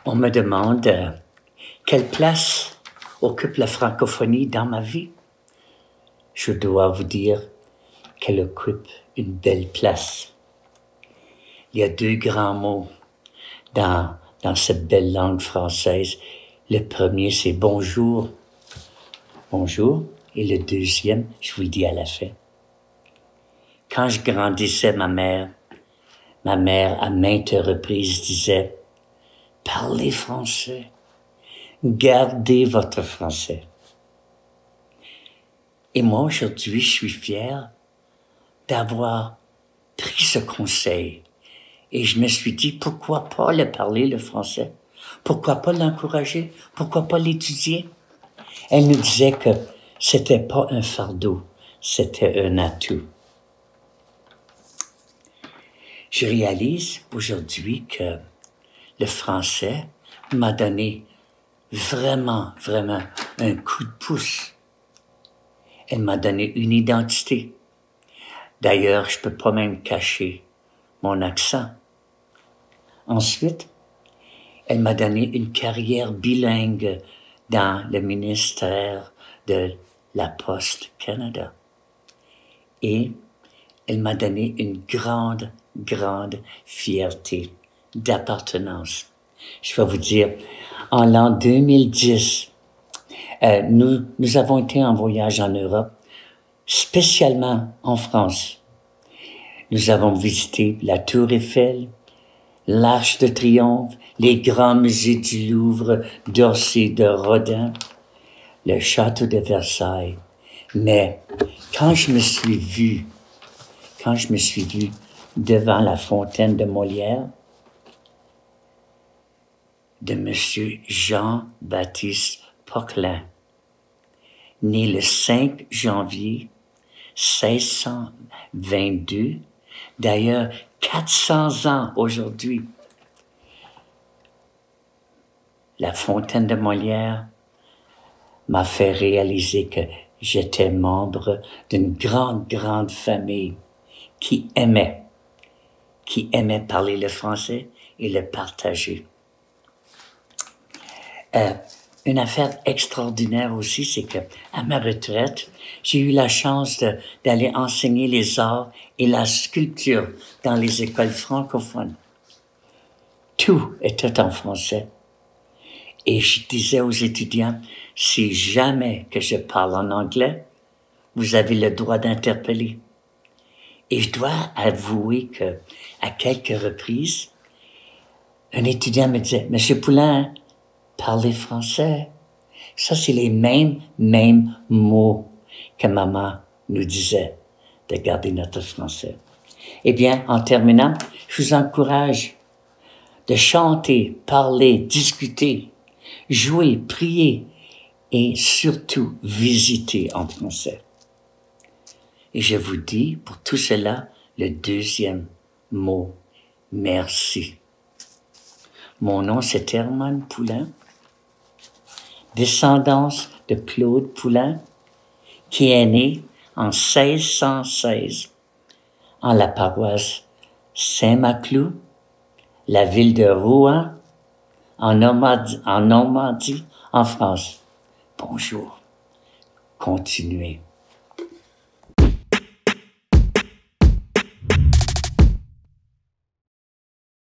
On me demande quelle place occupe la francophonie dans ma vie. Je dois vous dire qu'elle occupe une belle place. Il y a deux grands mots dans cette belle langue française. Le premier, c'est bonjour. Bonjour. Et le deuxième, je vous le dis à la fin. Quand je grandissais, ma mère, à maintes reprises, disait « Parlez français, gardez votre français ». Et moi, aujourd'hui, je suis fier d'avoir pris ce conseil. Et je me suis dit, pourquoi pas le parler, le français? Pourquoi pas l'encourager? Pourquoi pas l'étudier? Elle nous disait que c'était pas un fardeau, c'était un atout. Je réalise aujourd'hui que le français m'a donné vraiment un coup de pouce. Elle m'a donné une identité. D'ailleurs, je peux pas même cacher mon accent. Ensuite, elle m'a donné une carrière bilingue dans le ministère de la Poste Canada. Et elle m'a donné une grande fierté d'appartenance. Je vais vous dire, en l'an 2010, nous avons été en voyage en Europe, spécialement en France. Nous avons visité la Tour Eiffel, l'Arche de Triomphe, les grands musées du Louvre, d'Orsay, de Rodin, le château de Versailles. Mais quand je me suis vu devant la fontaine de Molière, de Monsieur Jean-Baptiste Poquelin, né le 5 janvier 1622, d'ailleurs 400 ans aujourd'hui. La fontaine de Molière m'a fait réaliser que j'étais membre d'une grande famille qui aimait parler le français et le partager. Une affaire extraordinaire aussi, c'est que à ma retraite, j'ai eu la chance d'aller enseigner les arts et la sculpture dans les écoles francophones. Tout était en français. Et je disais aux étudiants, si jamais que je parle en anglais, vous avez le droit d'interpeller. Et je dois avouer que, à quelques reprises, un étudiant me disait, Monsieur Poulin, parlez français. Ça, c'est les mêmes mots que maman nous disait de garder notre français. Eh bien, en terminant, je vous encourage de chanter, parler, discuter, jouer, prier et surtout visiter en français. Et je vous dis, pour tout cela, le deuxième mot, merci. Mon nom, c'est Hermann Poulin, descendance de Claude Poulin, qui est né en 1616 en la paroisse Saint-Maclou, la ville de Rouen, en Normandie, en France. Bonjour. Continuez.